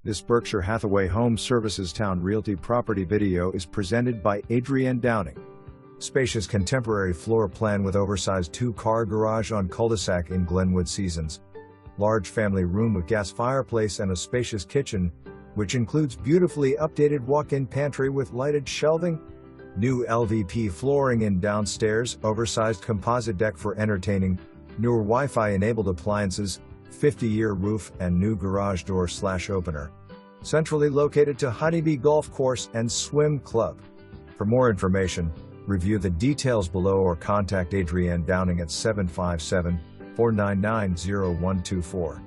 This Berkshire Hathaway Home Services Towne Realty property video is presented by Adrienne Downing. Spacious contemporary floor plan with oversized 2-car garage on cul-de-sac in Glenwood Seasons. Large family room with gas fireplace and a spacious kitchen, which includes beautifully updated walk-in pantry with lighted shelving. New LVP flooring in downstairs, oversized composite deck for entertaining, newer Wi-Fi enabled appliances, 50-year roof and new garage door/opener. Centrally located to Honeybee Golf Course and Swim Club. For more information, review the details below or contact Adrienne Downing at 757-499-0124.